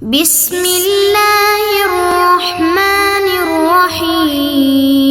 بسم اللہ الرحمن الرحیم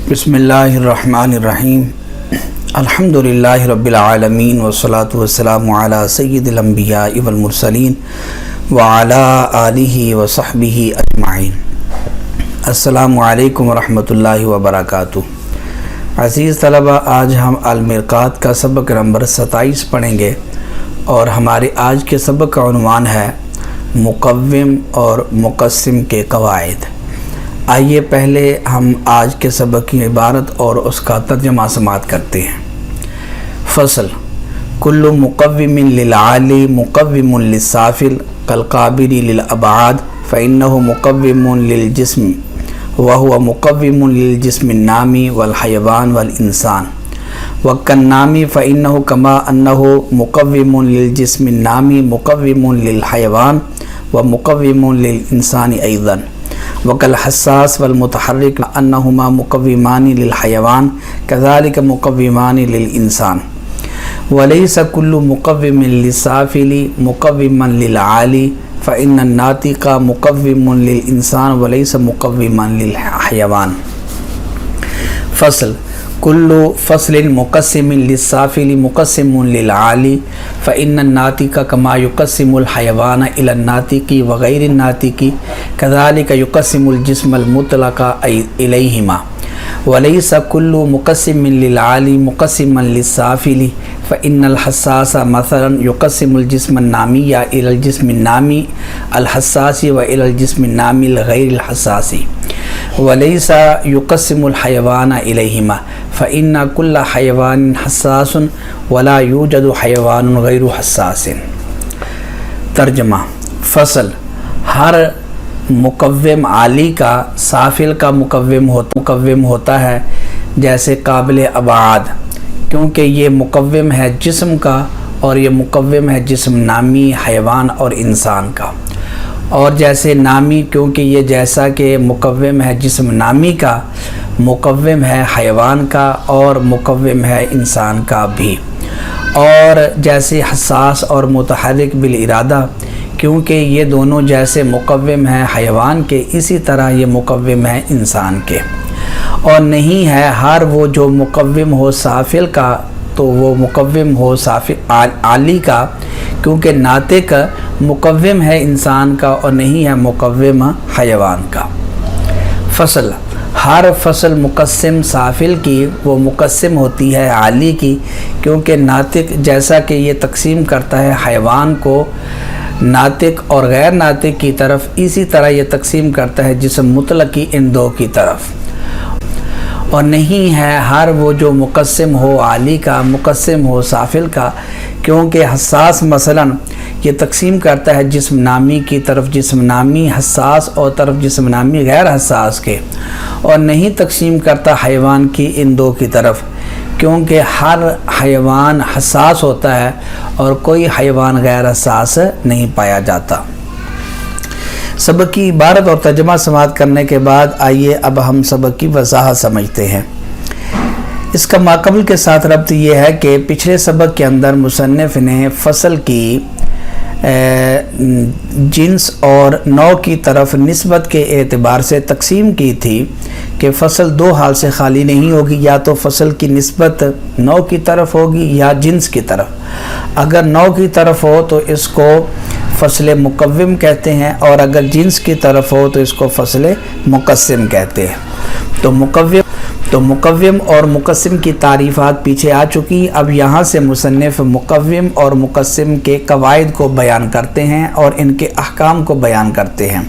بسم اللہ الرحمن الرحیم الحمدللہ رب العالمین والصلاة والسلام علی سید الانبیاء والمرسلین وعلی آلہ وصحبہ اجمعین۔ السلام علیکم ورحمۃ اللہ وبرکاتہ۔ عزیز طلبہ، آج ہم المرقات کا سبق نمبر 27 پڑھیں گے اور ہمارے آج کے سبق کا عنوان ہے مقوم اور مقسم کے قواعد۔ آئیے پہلے ہم آج کے سبق کی عبارت اور اس کا ترجمہ سماعت کرتے ہیں۔ فصل: کل مقوم للعالی مقوم للسافل کالقابل للابعاد فإنه مقوم للجسم وهو مقوم للجسم النامی والحیوان والانسان، وكالنامی فإنه كما أنه مقوم للجسم النامی مقوم للحیوان ومقوم للإنسان أيضا، وكالحساس والمتحرك أنهما مقومان للحيوان كذلك مقومان للإنسان، وليس كل مقوم للسافل مقوما للعالي فإن الناطق مقوم للإنسان وليس مقوما للحيوان۔ فصل: کل فصل مقسم للسافل مقسم للعالی فإن الناطق كما يقسم الحيوان إلى الناطق وغير الناطق كذلك يقسم الجسم المطلق إليهما، وليس كل مقسم للعالی مقسما للسافل فإن الحساس مثلا يقسم الجسم النامی إلى الجسم النامی الحساس وإلى الجسم النامی الغير الحساس، وليس يقسم الحيوان إليهما فإن كل حيوان حساس ولا يوجد حيوان غير حساس۔ ترجمہ: فصل: ہر مقوم عالی کا سافل کا مقوم ہوتا ہے جیسے قابل ابعاد، کیونکہ یہ مقوم ہے جسم کا، اور یہ مقوم ہے جسم نامی حیوان اور انسان کا، اور جیسے نامی کیونکہ یہ جیسا کہ مقوم ہے جسم نامی کا، مقوم ہے حیوان کا اور مقوم ہے انسان کا بھی، اور جیسے حساس اور متحرک بالارادہ کیونکہ یہ دونوں جیسے مقوم ہیں حیوان کے، اسی طرح یہ مقوم ہے انسان کے، اور نہیں ہے ہر وہ جو مقوم ہو سافل کا تو وہ مقوم ہو سافل عالی کا، کیونکہ ناطق مقوم ہے انسان کا اور نہیں ہے مقوم حیوان کا۔ فصل: ہر فصل مقسم سافل کی وہ مقسم ہوتی ہے عالی کی، کیونکہ ناطق جیسا کہ یہ تقسیم کرتا ہے حیوان کو ناطق اور غیر ناطق کی طرف، اسی طرح یہ تقسیم کرتا ہے جسم مطلق کی ان دو کی طرف، اور نہیں ہے ہر وہ جو مقسم ہو عالی کا مقسم ہو سافل کا، کیونکہ حساس مثلا یہ تقسیم کرتا ہے جسم نامی کی طرف جسم نامی حساس اور طرف جسم نامی غیر حساس کے، اور نہیں تقسیم کرتا حیوان کی ان دو کی طرف، کیونکہ ہر حیوان حساس ہوتا ہے اور کوئی حیوان غیر حساس نہیں پایا جاتا۔ سبق کی عبارت اور ترجمہ سماعت کرنے کے بعد آئیے اب ہم سبق کی وضاحت سمجھتے ہیں۔ اس کا ماقبل کے ساتھ ربط یہ ہے کہ پچھلے سبق کے اندر مصنف نے فصل کی جنس اور نوع کی طرف نسبت کے اعتبار سے تقسیم کی تھی کہ فصل دو حال سے خالی نہیں ہوگی، یا تو فصل کی نسبت نوع کی طرف ہوگی یا جنس کی طرف۔ اگر نوع کی طرف ہو تو اس کو فصل مقوم کہتے ہیں، اور اگر جنس کی طرف ہو تو اس کو فصل مقسم کہتے ہیں۔ تو مقوم اور مقسم کی تعریفات پیچھے آ چکی، اب یہاں سے مصنف مقوم اور مقسم کے قواعد کو بیان کرتے ہیں اور ان کے احکام کو بیان کرتے ہیں۔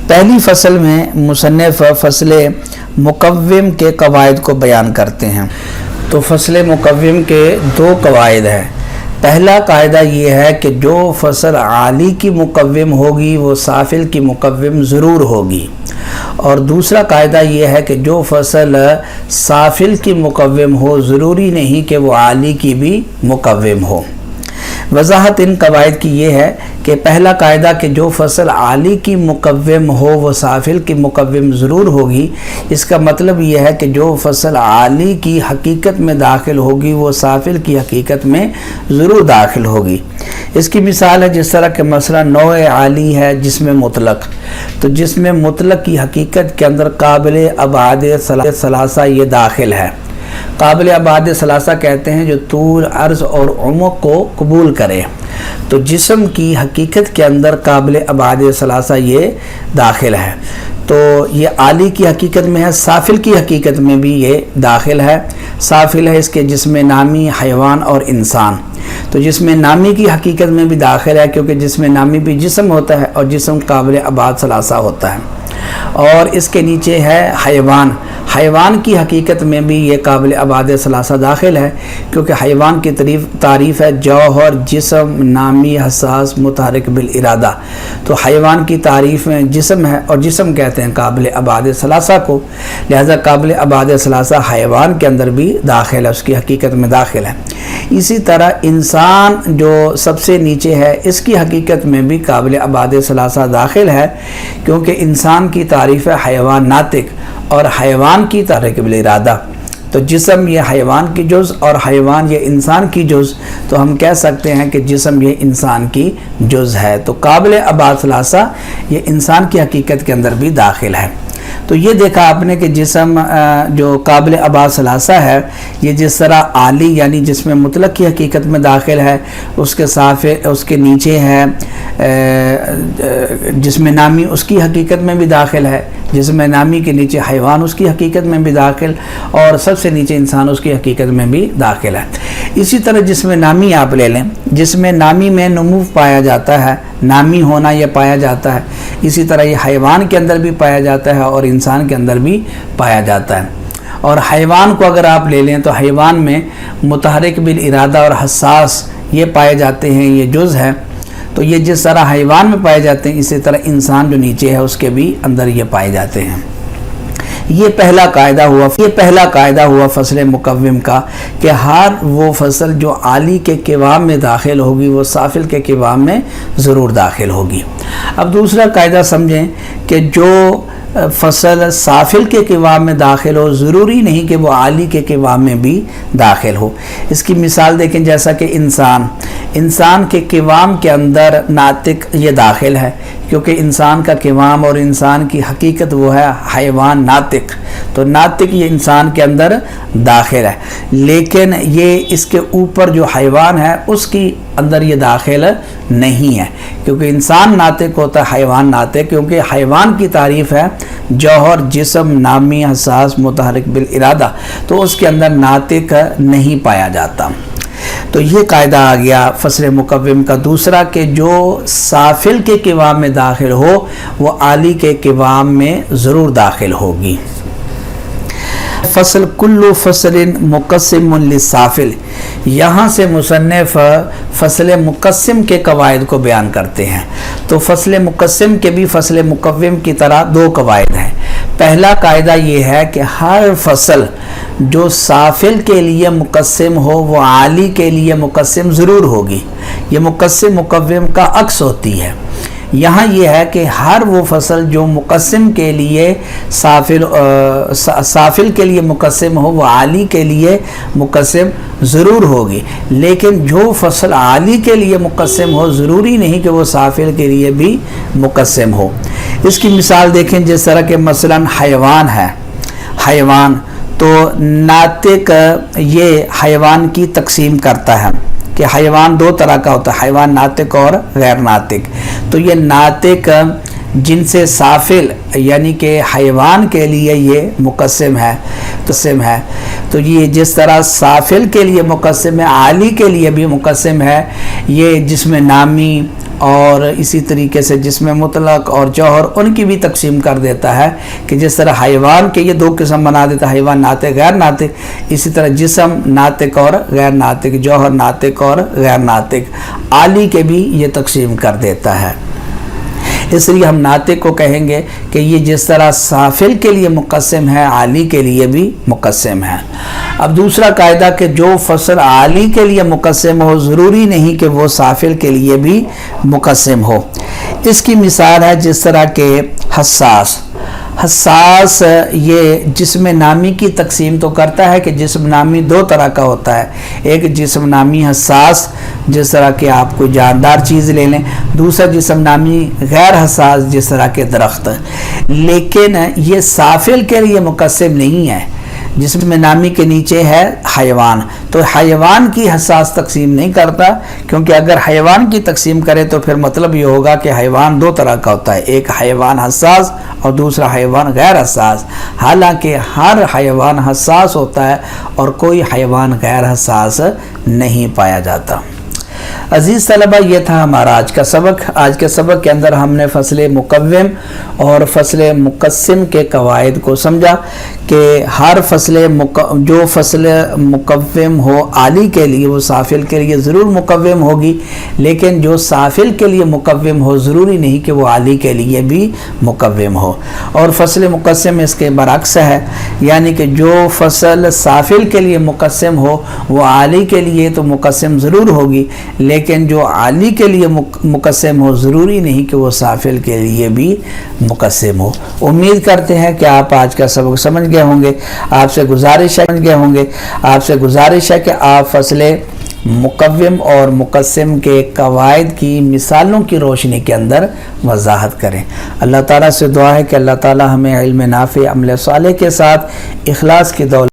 پہلی فصل میں مصنف فصل مقوم کے قواعد کو بیان کرتے ہیں۔ تو فصل مقوم کے دو قواعد ہیں۔ پہلا قاعدہ یہ ہے کہ جو فصل عالی کی مقوم ہوگی وہ سافل کی مقوم ضرور ہوگی، اور دوسرا قاعدہ یہ ہے کہ جو فصل سافل کی مقوم ہو ضروری نہیں کہ وہ عالی کی بھی مقوم ہو۔ وضاحت ان قواعد کی یہ ہے کہ پہلا قاعدہ کہ جو فصل عالی کی مقوم ہو وہ سافل کی مقوم ضرور ہوگی۔ اس کا مطلب یہ ہے کہ جو فصل عالی کی حقیقت میں داخل ہوگی وہ سافل کی حقیقت میں ضرور داخل ہوگی۔ اس کی مثال ہے جس طرح کہ مثلا نوع عالی ہے جسم مطلق، تو جسم مطلق کی حقیقت کے اندر قابل ابعاد ثلاثہ یہ داخل ہے۔ قابل ابعاد ثلاثہ کہتے ہیں جو طول، عرض اور عمق کو قبول کرے، تو جسم کی حقیقت کے اندر قابل ابعاد ثلاثہ یہ داخل ہے۔ تو یہ عالی کی حقیقت میں ہے، سافل کی حقیقت میں بھی یہ داخل ہے۔ سافل ہے اس کے جسم نامی، حیوان اور انسان۔ تو جسم نامی کی حقیقت میں بھی داخل ہے کیونکہ جسم نامی بھی جسم ہوتا ہے اور جسم قابل ابعاد ثلاثہ ہوتا ہے۔ اور اس کے نیچے ہے حیوان۔ حیوان کی حقیقت میں بھی یہ قابل ابعاد ثلاثہ داخل ہے کیونکہ حیوان کی تعریف ہے جوہر، جسم، نامی، حساس، متحرک بالارادہ۔ تو حیوان کی تعریف میں جسم ہے اور جسم کہتے ہیں قابل ابعاد ثلاثہ کو، لہذا قابل ابعاد ثلاثہ حیوان کے اندر بھی داخل ہے، اس کی حقیقت میں داخل ہے۔ اسی طرح انسان جو سب سے نیچے ہے اس کی حقیقت میں بھی قابل ابعاد ثلاثہ داخل ہے کیونکہ انسان کی تعریف ہے حیوان ناطق اور حیوان کی تعریف بالارادہ۔ تو جسم یہ حیوان کی جز اور حیوان یہ انسان کی جز، تو ہم کہہ سکتے ہیں کہ جسم یہ انسان کی جز ہے۔ تو قابل ابعاد ثلاثہ یہ انسان کی حقیقت کے اندر بھی داخل ہے۔ تو یہ دیکھا آپ نے کہ جسم جو قابل ابعاد ثلاثہ ہے یہ جس طرح عالی یعنی جسم مطلق کی حقیقت میں داخل ہے، اس کے نیچے ہے جسم نامی، اس کی حقیقت میں بھی داخل ہے، جسم نامی کے نیچے حیوان اس کی حقیقت میں بھی داخل، اور سب سے نیچے انسان اس کی حقیقت میں بھی داخل ہے۔ اسی طرح جسم نامی آپ لے لیں، جسم نامی میں نمو پایا جاتا ہے، نامی ہونا یہ پایا جاتا ہے، اسی طرح یہ حیوان کے اندر بھی پایا جاتا ہے اور انسان کے اندر بھی پایا جاتا ہے۔ اور حیوان کو اگر آپ لے لیں تو حیوان میں متحرک بالارادہ اور حساس یہ پائے جاتے ہیں، یہ جز ہے۔ تو یہ جس طرح حیوان میں پائے جاتے ہیں اسی طرح انسان جو نیچے ہے اس کے بھی اندر یہ پائے جاتے ہیں۔ یہ پہلا قاعدہ ہوا فصل مقوم کا کہ ہر وہ فصل جو عالی کے قوام میں داخل ہوگی وہ سافل کے قوام میں ضرور داخل ہوگی۔ اب دوسرا قاعدہ سمجھیں کہ جو فصل سافل کے قوام میں داخل ہو ضروری نہیں کہ وہ عالی کے قوام میں بھی داخل ہو۔ اس کی مثال دیکھیں، جیسا کہ انسان کے قوام کے اندر ناطق یہ داخل ہے کیونکہ انسان کا قوام اور انسان کی حقیقت وہ ہے حیوان ناطق، تو ناطق یہ انسان کے اندر داخل ہے، لیکن یہ اس کے اوپر جو حیوان ہے اس کی اندر یہ داخل نہیں ہے کیونکہ انسان ناطق ہوتا ہے، حیوان ناطق، کیونکہ حیوان کی تعریف ہے جوہر، جسم، نامی، حساس، متحرک بالارادہ، تو اس کے اندر ناطق نہیں پایا جاتا۔ تو یہ قاعدہ آ گیا فصل مقوم کا دوسرا کہ جو سافل کے قوام میں داخل ہو وہ عالی کے قوام میں ضرور داخل ہوگی۔ فصل کل فصل مقسم للسافل، یہاں سے مصنف فصل مقسم کے قواعد کو بیان کرتے ہیں۔ تو فصل مقسم کے بھی فصل مقوم کی طرح دو قواعد ہیں۔ پہلا قاعدہ یہ ہے کہ ہر فصل جو سافل کے لیے مقسم ہو وہ عالی کے لیے مقسم ضرور ہوگی۔ یہ مقسم مقوم کا عکس ہوتی ہے۔ یہاں یہ ہے کہ ہر وہ فصل جو مقسم کے لیے سافل کے لیے مقسم ہو وہ عالی کے لیے مقسم ضرور ہوگی، لیکن جو فصل عالی کے لیے مقسم ہو ضروری نہیں کہ وہ سافل کے لیے بھی مقسم ہو۔ اس کی مثال دیکھیں، جس طرح کہ مثلا حیوان ہے، حیوان تو ناطق یہ حیوان کی تقسیم کرتا ہے کہ حیوان دو طرح کا ہوتا ہے، حیوان ناطق اور غیر ناطق۔ تو یہ ناطق جن سے سافل یعنی کہ حیوان کے لیے یہ مقسم ہے تو یہ جس طرح سافل کے لیے مقسم ہے عالی کے لیے بھی مقسم ہے، یہ جسم نامی اور اسی طریقے سے جسم مطلق اور جوہر ان کی بھی تقسیم کر دیتا ہے کہ جس طرح حیوان کے یہ دو قسم بنا دیتا ہے، حیوان ناطق غیر ناطق، اسی طرح جسم ناطق اور غیر ناطق، جوہر ناطق اور غیر ناطق، عالی کے بھی یہ تقسیم کر دیتا ہے۔ اس لیے ہم ناطق کو کہیں گے کہ یہ جس طرح سافل کے لیے مقسم ہے عالی کے لیے بھی مقسم ہے۔ اب دوسرا قاعدہ کہ جو فصل عالی کے لیے مقسم ہو ضروری نہیں کہ وہ سافل کے لیے بھی مقسم ہو۔ اس کی مثال ہے جس طرح کہ حساس یہ جسم نامی کی تقسیم تو کرتا ہے کہ جسم نامی دو طرح کا ہوتا ہے، ایک جسم نامی حساس جس طرح کہ آپ کوئی جاندار چیز لے لیں، دوسرا جسم نامی غیر حساس جس طرح کے درخت، لیکن یہ سافل کے لیے مقسم نہیں ہے۔ جسم نامی کے نیچے ہے حیوان، تو حیوان کی حساس تقسیم نہیں کرتا، کیونکہ اگر حیوان کی تقسیم کرے تو پھر مطلب یہ ہوگا کہ حیوان دو طرح کا ہوتا ہے، ایک حیوان حساس اور دوسرا حیوان غیر حساس، حالانکہ ہر حیوان حساس ہوتا ہے اور کوئی حیوان غیر حساس نہیں پایا جاتا۔ عزیز طلبہ، یہ تھا ہمارا آج کا سبق۔ آج کے سبق کے اندر ہم نے فصل مقوم اور فصل مقسم کے قواعد کو سمجھا کہ ہر جو فصل مقوم ہو عالی کے لیے وہ سافل کے لیے ضرور مقوم ہوگی، لیکن جو سافل کے لیے مقوم ہو ضروری نہیں کہ وہ عالی کے لیے بھی مقوم ہو۔ اور فصل مقسم اس کے برعکس ہے، یعنی کہ جو فصل سافل کے لیے مقسم ہو وہ عالی کے لیے تو مقسم ضرور ہوگی، لیکن جو عالی کے لیے مقسم ہو ضروری نہیں کہ وہ سافل کے لیے بھی مقسم ہو۔ امید کرتے ہیں کہ آپ آج کا سبق سمجھ گئے ہوں گے۔ آپ سے گزارش ہے کہ آپ فصل مقوم اور مقسم کے قواعد کی مثالوں کی روشنی کے اندر وضاحت کریں۔ اللہ تعالیٰ سے دعا ہے کہ اللہ تعالیٰ ہمیں علم نافع، عمل صالح کے ساتھ اخلاص کی دولت